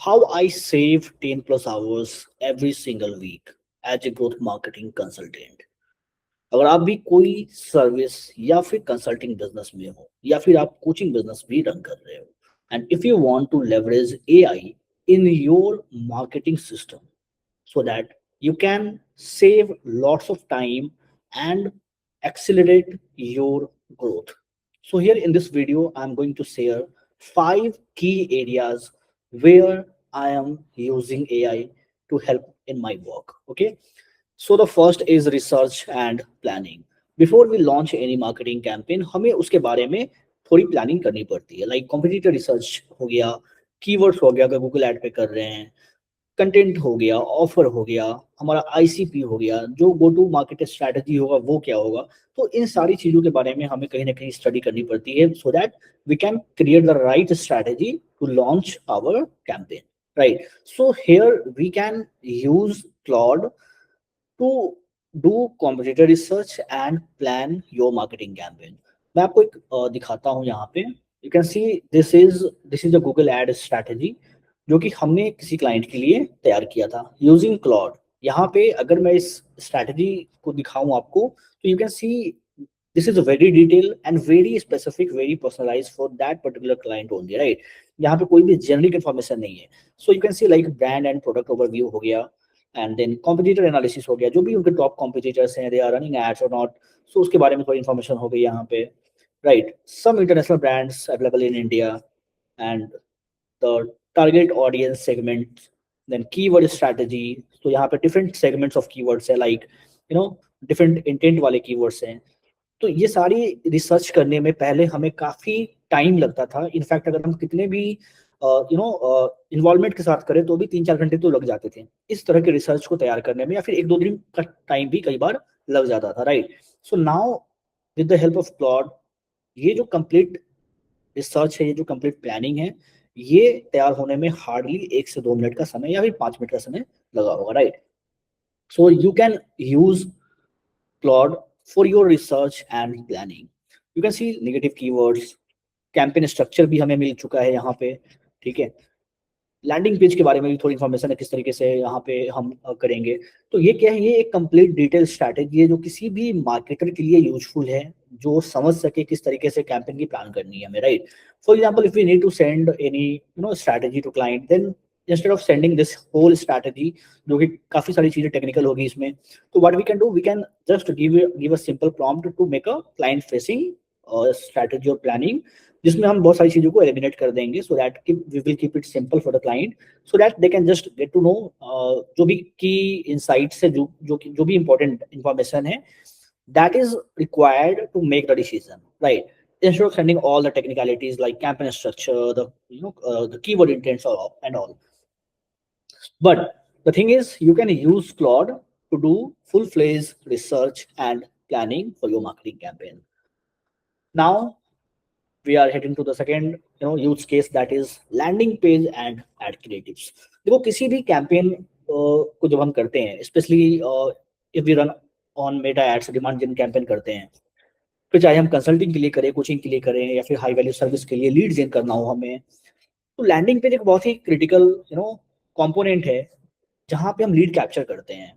how I save 10 plus hours every single week as a growth marketing consultant. अगर आप भी कोई service या फिर कंसल्टिंग बिजनेस में हो या फिर आप कोचिंग बिजनेस भी रन कर रहे हो and if you want to leverage AI in your marketing system so that you can save lots of time and accelerate your growth. So here in this video, I'm going to share 5 key areas where I am using AI to help in my work. Okay. So the first is research and planning. Before we launch any marketing campaign, हमें उसके बारे में थोड़ी planning करनी पड़ती है. Like competitor research हो गया, कीवर्ड्स हो गया अगर गूगल ऐड पे कर रहे हैं, कंटेंट हो गया, ऑफर हो गया, हमारा आईसीपी हो गया, जो गो टू मार्केट स्ट्रैटेजी होगा वो क्या होगा. तो इन सारी चीजों के बारे में हमें कहीं ना कहीं स्टडी करनी पड़ती है so that we can create the right strategy to launch our campaign. Right. So here we can use Claude to do competitor research and plan your marketing campaign. मैं आपको एक दिखाता हूँ यहाँ पे. You can see this is a Google ad strategy जो कि हमने किसी क्लाइंट के लिए तैयार किया था यूजिंग क्लॉड. यहाँ पे अगर मैं इस स्ट्रैटेजी को दिखाऊं आपको तो you can see this is very detail and very specific, very personalise for that particular client only. Right. यहाँ पे कोई भी जेनरिक इन्फॉर्मेशन नहीं है. So you can see like brand and product overview हो गया एंड देन कॉम्पिटिटर एनालिसिस हो गया, जो भी उनके टॉप कॉम्पिटिटर्स हैं, दे आर रनिंग एड्स और नॉट. सो उसके बारे में थोड़ी इन्फॉर्मेशन हो गई यहाँ पे. Right. Some international brands available in India and the target audience segment, then keyword strategy. तो यहाँ पे डिफरेंट सेगमेंट्स ऑफ कीवर्ड्स है, like you know different intent वाले कीवर्ड्स हैं. तो ये सारी रिसर्च करने में पहले हमें काफी टाइम लगता था. इनफैक्ट अगर हम कितने भी इन्वॉल्वमेंट के साथ करें तो भी 3-4 घंटे तो लग जाते थे इस तरह के रिसर्च को तैयार करने में, या फिर 1-2 दिन का टाइम भी कई बार लग जाता था. Right. So now with the help of clod, ये जो कंप्लीट रिसर्च है, ये जो कंप्लीट प्लानिंग है, ये तैयार होने में हार्डली 1 से 2 मिनट का समय या फिर 5 मिनट का समय लगा होगा. Right. So you can use Claude for your research and planning. You can see negative keywords, campaign structure भी हमें मिल चुका है यहाँ पे. ठीक है. लैंडिंग पेज के बारे में भी थोड़ी इन्फॉर्मेशन है, किस तरीके से यहाँ पे हम करेंगे. तो ये क्या है, ये एक कंप्लीट डिटेल स्ट्रैटेजी है जो किसी भी मार्केटर के लिए यूजफुल है, जो समझ सके किस तरीके से कैंपेन की प्लान करनी है हमें. Right. For example if we need to send any strategy to client, then instead of sending this whole strategy, जो कि काफी सारी चीजें टेक्निकल होगी इसमें, तो what we can do, we can just give a simple prompt to make a client facing strategy और planning, जिसमें हम बहुत सारी चीजों को एलिमिनेट कर देंगे so that we will keep it simple for the client, so that they can just get to know जो भी की इनसाइट्स है, जो भी इंपॉर्टेंट इंफॉर्मेशन है that is required to make the decision. Right. Instead of sending all the technicalities like campaign structure, the keyword intents and all. But the thing is, you can use Claude to do full-fledged research and planning for your marketing campaign. Now we are heading to the second use case, that is landing page and ad creatives. देखो किसी भी campaign को जब हम करते हैं, specially if we run on Meta ads, demand gen campaign करते हैं, फिर चाहे हम कंसल्टिंग के लिए करें, कोचिंग के लिए करें, या फिर हाई वैल्यू सर्विस के लिए लीड जेन करना हो हमें, तो लैंडिंग पेज एक बहुत ही क्रिटिकल कंपोनेंट है जहां पे हम लीड कैप्चर करते हैं.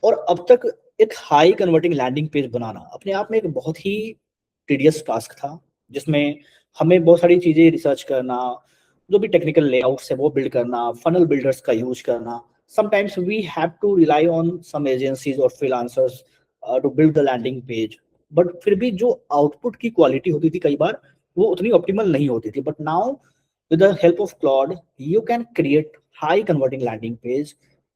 और अब तक एक हाई कन्वर्टिंग लैंडिंग पेज बनाना अपने आप में एक बहुत ही टीडियस टास्क था, जिसमें हमें बहुत सारी चीजें रिसर्च करना, जो भी टेक्निकल लेआउट्स है वो बिल्ड करना, फनल बिल्डर्स का यूज करना. Sometimes we have to rely on some agencies और freelancers to build the landing page, but फिर भी जो आउटपुट की क्वालिटी होती थी कई बार वो उतनी ऑप्टिमल नहीं होती थी. But now with the help of Claude, you can create high converting landing page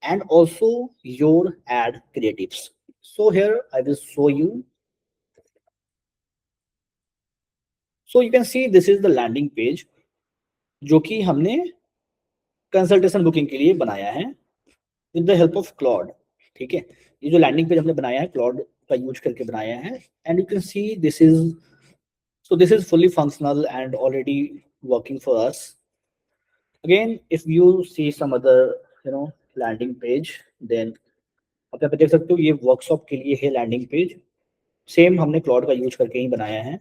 and also your ad creatives. So here I will show you. So you can see this is the landing page जो कि हमने consultation booking के लिए बनाया है with the help of Claude. ठीक है. ये जो लैंडिंग पेज हमने बनाया है क्लॉड का यूज करके बनाया है, and you can C this is fully functional and already working for us. Again, if you see some other landing page, then आप यहाँ पे देख सकते हो ये वर्कशॉप के लिए है लैंडिंग पेज, सेम हमने क्लॉड का यूज करके ही बनाया है.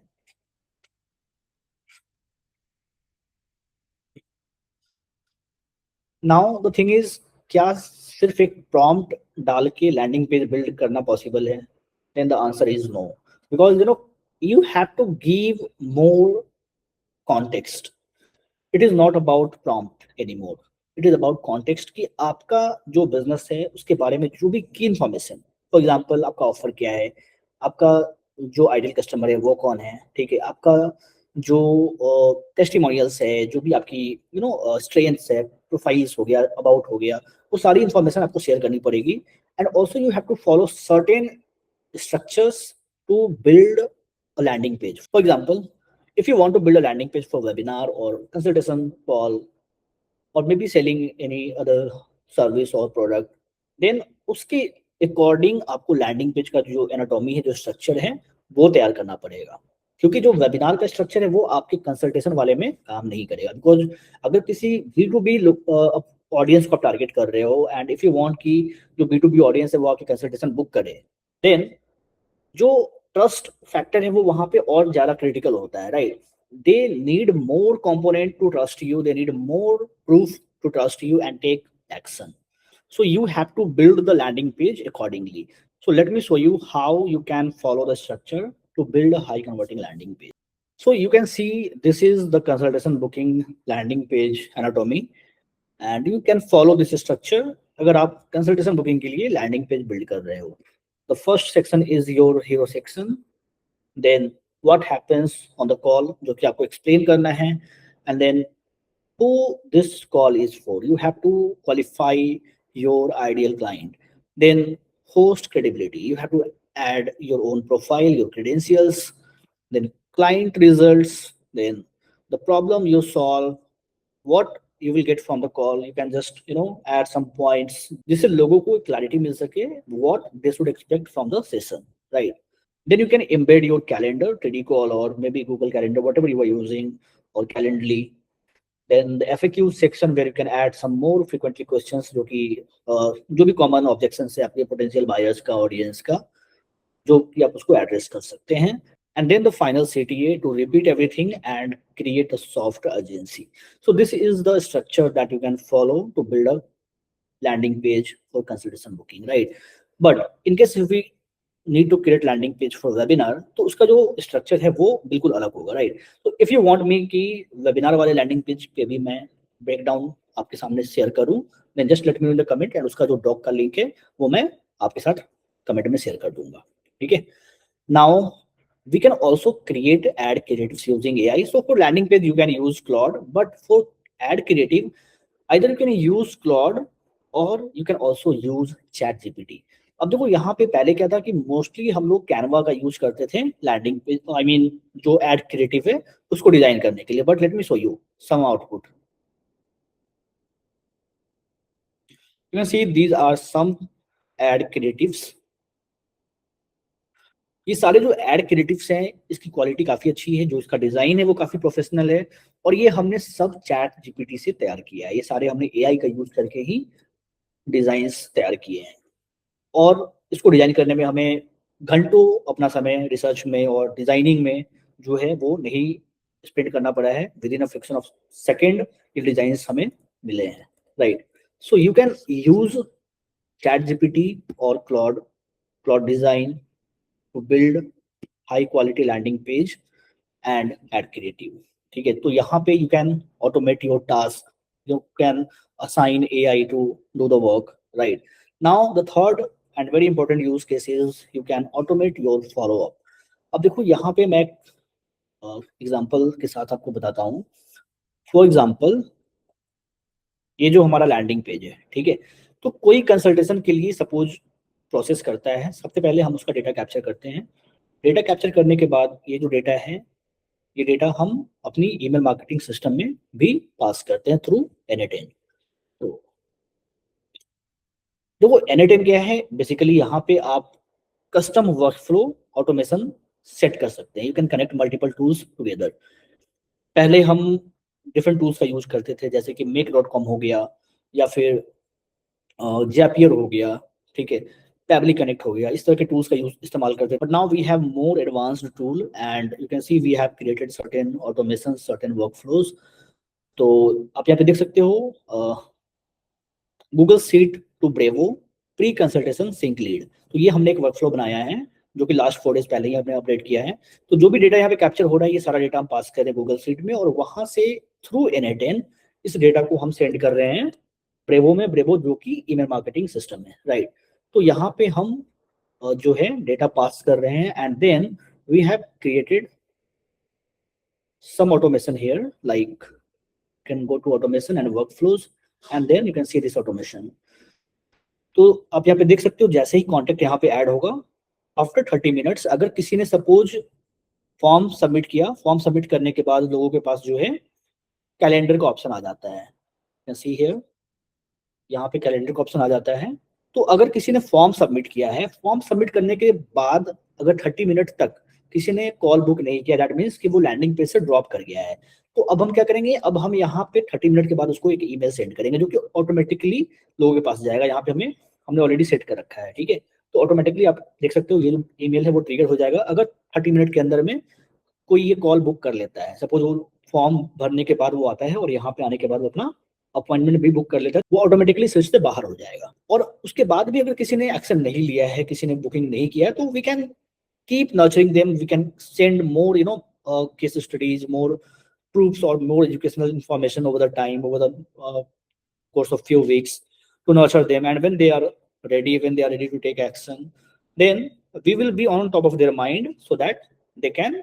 नाउ द थिंग इज, क्या सिर्फ एक प्रॉम्प्ट डाल के लैंडिंग पेज बिल्ड करना पॉसिबल है? Then the answer is no, because you have to give more context. It is not about prompt anymore, it is about context कि आपका जो बिजनेस है उसके बारे में जो भी की इंफॉर्मेशन. फॉर एग्जाम्पल, आपका ऑफर क्या है, आपका जो आइडियल कस्टमर है वो कौन है, ठीक है, आपका जो टेस्टिमोनियल्स है, जो भी आपकी स्ट्रेंथ्स है, प्रोफाइल्स हो गया, अबाउट हो गया, वो सारी इंफॉर्मेशन आपको शेयर करनी पड़ेगी. And also you have to follow certain structures to build a landing page. For example, if you want to build a landing page for webinar or consultation call or maybe selling any other service or product, then उसके according आपको landing page का जो anatomy है, जो structure है, वो तैयार करना पड़ेगा. क्योंकि जो वेबिनार का स्ट्रक्चर है वो आपके कंसल्टेशन वाले में काम नहीं करेगा. बिकॉज अगर किसी B2B ऑडियंस को आप टारगेट कर रहे हो एंड इफ यू वांट कि जो B2B ऑडियंस है वो आपकी कंसल्टेशन बुक करे, देन जो ट्रस्ट फैक्टर है वो वहां पे और ज्यादा क्रिटिकल होता है, right? They need more component to trust you, they need more proof to trust you and take action. So you have to build the landing page accordingly. So let me show you how you can follow the structure to build a high converting landing page. So you can see this is the consultation booking landing page anatomy and you can follow this structure अगर आप consultation booking के लिए landing page build कर रहे हो. The first section is your hero section. Then what happens on the call जो कि आपको explain करना है, and then who this call is for. You have to qualify your ideal client. Then host credibility. You have to add your own profile, your credentials, then client results, then the problem you solve, what you will get from the call. You can just add some points जिससे लोगों को clarity मिल सके what they should expect from the session, right? Then you can embed your calendar, Tradicall or maybe Google Calendar, whatever you are using, or Calendly. Then the FAQ section where you can add some more frequently questions जो भी common objections है आपके potential buyers का, audience का, जो कि आप उसको address कर सकते हैं. And then the final CTA to repeat everything and create a soft urgency. So this is the structure that you can follow to build a landing page for consultation booking, right? But in case if we need to create landing page for webinar, तो उसका जो structure है वो बिल्कुल अलग होगा, right? So if you want me कि webinar वाले landing page पे भी मैं breakdown आपके सामने share करूं, then just let me know in the comment and उसका जो doc का link है वो मैं आपके साथ comment में share कर दूंगा, ठीक है? Now we can also create ad creatives using AI. So for landing page you can use Claude, but for ad creative either you can use Claude or you can also use ChatGPT. अब देखो यहाँ पे पहले क्या था कि mostly हम लोग कैनवा का यूज करते थे लैंडिंग पेज, आई मीन जो एड क्रिएटिव है उसको डिजाइन करने के लिए. But let me show you some output. You can see these are some ad creatives. ये सारे जो एड क्रिएटिव्स हैं इसकी क्वालिटी काफी अच्छी है, जो इसका डिजाइन है वो काफी प्रोफेशनल है, और ये हमने सब चैट जीपीटी से तैयार किया है. ये सारे हमने एआई का यूज करके ही डिजाइंस तैयार किए हैं, और इसको डिजाइन करने में हमें घंटों अपना समय रिसर्च में और डिजाइनिंग में जो है वो नहीं स्पेंड करना पड़ा है. Within a fraction of second ये डिजाइन हमें मिले हैं, right? So you can use ChatGPT और Claude design to build high quality landing page and ad creative. ठीक है, तो यहाँ पे you can automate your task, you can assign AI to do the work, right? Now the third and very important use case is you can automate your follow up. अब देखो यहाँ पे मैं एग्जांपल के साथ आपको बताता हूँ. फॉर एग्जांपल ये जो हमारा लैंडिंग पेज है, ठीक है, तो कोई कंसल्टेशन के लिए सपोज प्रोसेस करता है, सबसे पहले हम उसका डेटा कैप्चर करते हैं. डेटा कैप्चर करने के बाद ये जो डेटा है, ये डेटा हम अपनी ईमेल मार्केटिंग सिस्टम में भी पास करते हैं थ्रू N8N. तो देखो N8N क्या है, बेसिकली यहाँ पे आप कस्टम वर्कफ्लो ऑटोमेशन सेट कर सकते हैं. You can connect multiple tools together. पहले हम डिफरेंट टूल्स का यूज करते थे, जैसे कि make.com हो गया, या फिर जैपियर हो गया, ठीक है, पैबली कनेक्ट हो गया, इस तरह के टूल्स का यूज इस्तेमाल करते हैं. But now we have more advanced tool and you can see we have created certain automation, certain workflows. तो आप यहाँ पे देख सकते हो Google sheet to Brevo, pre consultation sync lead. तो ये हमने एक वर्कफ्लो बनाया है जो कि लास्ट 4 डेज पहले ही हमने अपडेट किया है। तो जो भी डेटा यहाँ पे कैप्चर हो रहा है ये सारा डेटा हम पास कर रहे हैं गूगल सीट में, और वहां से थ्रू n8n इस डेटा को हम सेंड कर रहे हैं ब्रेवो में, ब्रेवो जो कि ईमेल मार्केटिंग सिस्टम है, राइट। तो यहाँ पे हम जो है डेटा पास कर रहे हैं, and then we have created some automation here, like can go to automation and workflows, and then you can see this automation. तो आप यहाँ पे देख सकते हो जैसे ही कॉन्टेक्ट यहाँ पे ऐड होगा, आफ्टर 30 मिनट्स अगर किसी ने सपोज फॉर्म सबमिट किया, फॉर्म सबमिट करने के बाद लोगों के पास जो है कैलेंडर का ऑप्शन आ जाता है, कैन सी हियर, यहाँ पे कैलेंडर का ऑप्शन आ जाता है। तो अगर किसी ने फॉर्म सबमिट किया है, फॉर्म सबमिट करने के बाद अगर 30 मिनट तक किसी ने कॉल बुक नहीं किया, दैट मीन्स कि वो लैंडिंग पेज से ड्रॉप कर गया है। तो अब हम क्या करेंगे, अब हम यहाँ पे 30 मिनट के बाद उसको एक ईमेल सेंड करेंगे जो कि ऑटोमेटिकली लोगों के पास जाएगा। यहाँ पे हमने ऑलरेडी सेट कर रखा है, ठीक है। तो ऑटोमेटिकली आप देख सकते हो ये जो ईमेल है वो ट्रिगर हो जाएगा अगर 30 मिनट के अंदर में कोई ये कॉल बुक कर लेता है। सपोज वो फॉर्म भरने के बाद वो आता है और यहाँ पे आने के बाद वो अपना अपॉइंटमेंट भी बुक कर लेता है, वो ऑटोमेटिकली सिस्टम से बाहर हो जाएगा। और उसके बाद भी अगर किसी ने एक्शन नहीं लिया है, किसी ने बुकिंग नहीं किया है, तो we can keep nurturing them. We can send more, case studies, more proofs, or more educational information over the time, over the course of few weeks to nurture them. And when they are ready to take action, then we will be on top of their mind so that they can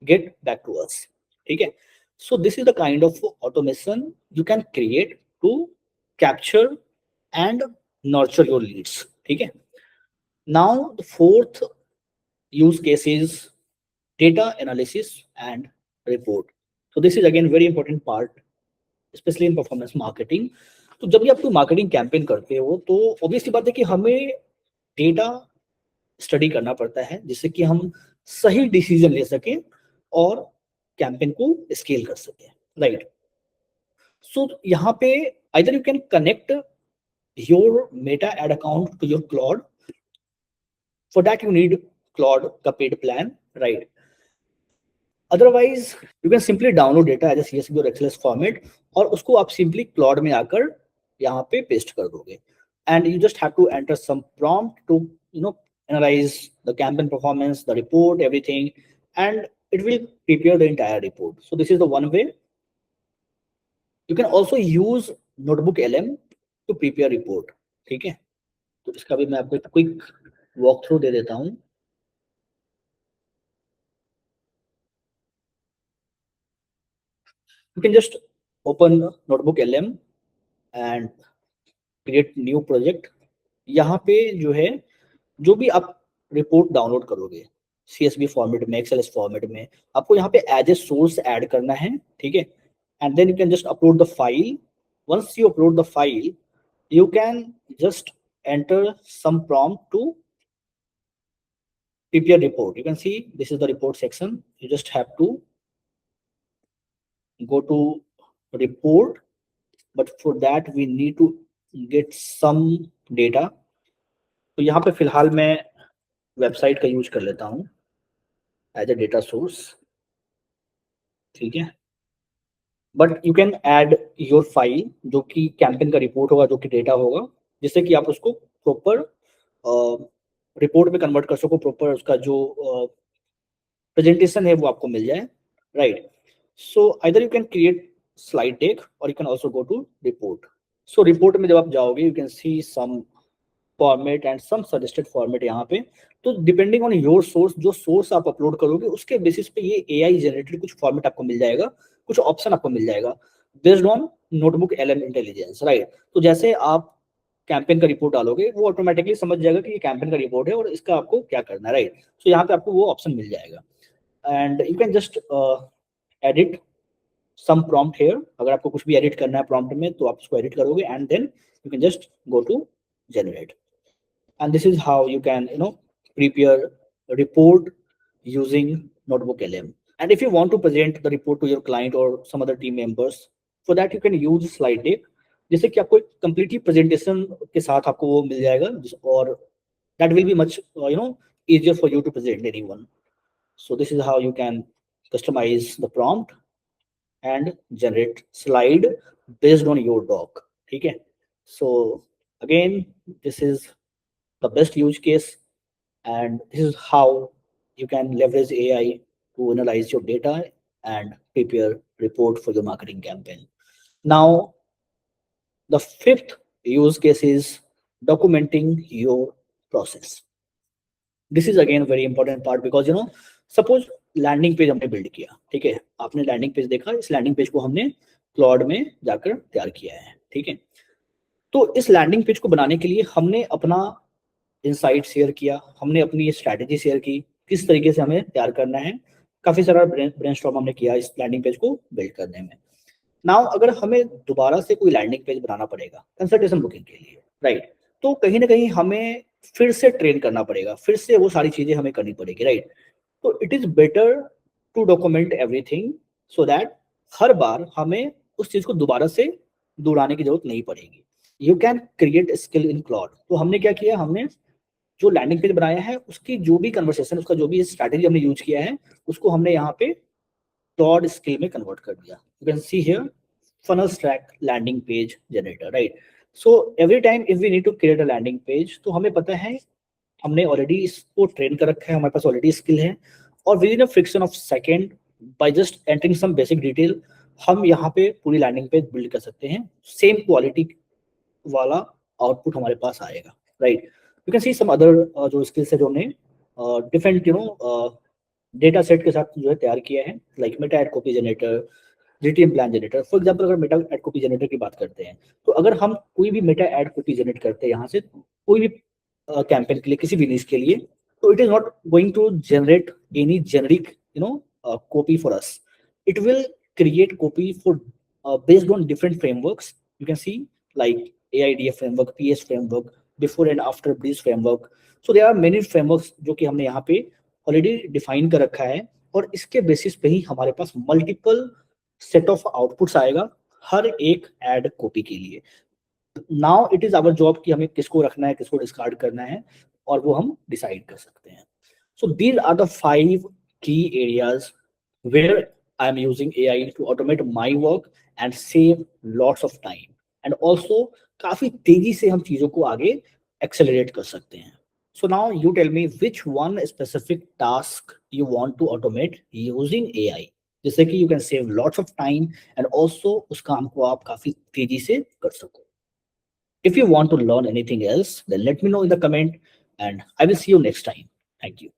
get back to us. Okay. So this is the kind of automation you can create to capture and nurture your leads. Okay. Now the fourth use case is data analysis and report. So this is again very important part, especially in performance marketing. तो जब भी आप कोई marketing campaign करते हो तो obviously बात है कि हमें डेटा स्टडी करना पड़ता है जिससे कि हम सही डिसीजन ले सकें और कैंपेन को स्केल कर सकें, राइट। सो यहाँ पे either you can connect your meta ad account to your Claude. For that you need Claude का paid plan, right? Otherwise you can simply download data as CSV और एक्सएलएस फॉर्मेट और उसको आप simply Claude में आकर यहाँ पे paste कर दोगे, and you just have to enter some prompt to analyze the campaign performance, the report, everything, and it will prepare the entire report. So this is the one way. You can also use notebook LM to prepare report. ठीक है, तो इसका भी मैं आपको एक quick walk through दे देता हूँ। You can just open notebook LM and create new project. यहाँ पे जो है जो भी आप रिपोर्ट डाउनलोड करोगे CSV फॉर्मेट में, XLS फॉर्मेट में, आपको यहाँ पे एज ए सोर्स ऐड करना है, ठीक है। And then you can just upload the file. Once you upload the file you can just enter some prompt to prepare report. You can see this is the report section. You just have to go to report, but for that we need to get some data. तो यहाँ पे फिलहाल मैं website का use कर लेता हूँ as a data source, ठीक है। But you can add your file जो कि कैंपेन का रिपोर्ट होगा, जो कि डेटा होगा, जिससे कि आप उसको प्रॉपर रिपोर्ट में कन्वर्ट कर सको, प्रॉपर उसका जो प्रेजेंटेशन है वो आपको मिल जाए, right. So either you can create slide deck और you can also go to report. So report में जब आप जाओगे you can see some format and some suggested format यहाँ पे। तो डिपेंडिंग ऑन योर सोर्स, जो सोर्स आप अपलोड करोगे उसके बेसिस पे ये AI जनरेटेड कुछ फॉर्मेट आपको मिल जाएगा, कुछ ऑप्शन आपको मिल जाएगा based on notebook LM intelligence, right. तो जैसे आप कैंपेन का रिपोर्ट डालोगे वो ऑटोमेटिकली समझ जाएगा कि ये कैंपेन का रिपोर्ट है और इसका आपको क्या करना है, राइट। तो यहाँ पे आपको वो ऑप्शन मिल जाएगा and you can just edit some prompt here. अगर आपको कुछ भी एडिट करना है प्रॉम्प्ट में तो आप उसको एडिट करोगे and then you can just go to generate. And this is how you can prepare a report using notebook LM. And if you want to present the report to your client or some other team members, for that you can use slide deck, जिससे कि आपको एक completely presentation के साथ आपको वो मिल जाएगा और that will be much easier for you to present anyone. So this is how you can customize the prompt and generate slide based on your doc, ठीक है। So again, this is the best use case, and this is how you can leverage AI to analyze your data and prepare report for your marketing campaign. Now, the fifth use case is documenting your process. This is again very important part, because suppose landing page हमने build किया, ठीक है, आपने landing page देखा, इस landing page को हमने Claude में जाकर तैयार किया है, ठीक है। तो इस लैंडिंग पेज को बनाने के लिए हमने अपना इनसाइट शेयर किया, हमने अपनी स्ट्रैटेजी शेयर की, किस तरीके से हमें तैयार करना है, काफी सारा ब्रेनस्टॉर्म हमने किया इस लैंडिंग पेज को बिल्ड करने में। नाउ अगर हमें दोबारा से कोई लैंडिंग पेज बनाना पड़ेगा कंसल्टेशन बुकिंग के लिए, राइट, तो कहीं ना कहीं हमें फिर से ट्रेन करना पड़ेगा, फिर से वो सारी चीजें हमें करनी पड़ेगी, राइट। तो it is better to document everything, so that हर बार हमें उस चीज को दोबारा से दोहराने की जरूरत नहीं पड़ेगी। You can create skill in Claude. तो हमने क्या किया, हमने जो लैंडिंग पेज बनाया है उसकी जो भी कन्वर्सेशन, उसका जो भी स्ट्रैटेजी हमने यूज किया है, उसको हमने यहाँ पे क्लॉड स्किल में कन्वर्ट कर दिया। You can see here funnel stack landing page generator, right? So every time if we need to create a landing page, तो हमें पता है, हमने ऑलरेडी इसको ट्रेन कर रखा है, हमारे पास ऑलरेडी स्किल है, और within a fraction of second by just entering some basic detail हम यहाँ पे पूरी लैंडिंग पेज बिल्ड कर सकते हैं। सेम क्वालिटी वाला आउटपुट हमारे पास आएगा, right. You can see some other जो स्किल्स है जो हमने डिफरेंट डेटा सेट के साथ जो है तैयार किया है, like Meta ad copy generator, GTM plan generator. For example अगर मेटा एड कॉपी जनरेटर की बात करते हैं, तो अगर हम कोई भी मेटा एड कॉपी जनरेट करते हैं यहाँ से कोई भी कैंपेन के लिए, किसी भी नीश के लिए, तो it is not going to generate any generic copy for us. It will create copy for based on different frameworks. You can see like AIDF framework, PS framework, before and after Breeze framework. So there are many frameworks जो कि हमने यहाँ पे already define कर रखा है, और इसके बेसिस पे ही हमारे पास मल्टीपल सेट ऑफ आउटपुट्स आएगा हर एक एड कॉपी के लिए। Now it is our job कि हमें किसको रखना है, किसको डिस्कार्ड करना है, और वो हम डिसाइड कर सकते हैं। So these are the 5 key areas where I am using AI to automate my work and save lots of time, and also काफी तेजी से हम चीजों को आगे एक्सेलरेट कर सकते हैं। So now you tell me which one specific task you want to automate using AI, जिससे कि you can save lots of time and also उस काम को आप काफी तेजी से कर सको। If you want to learn anything else, then let me know in the comment, and I will see you next time. Thank you.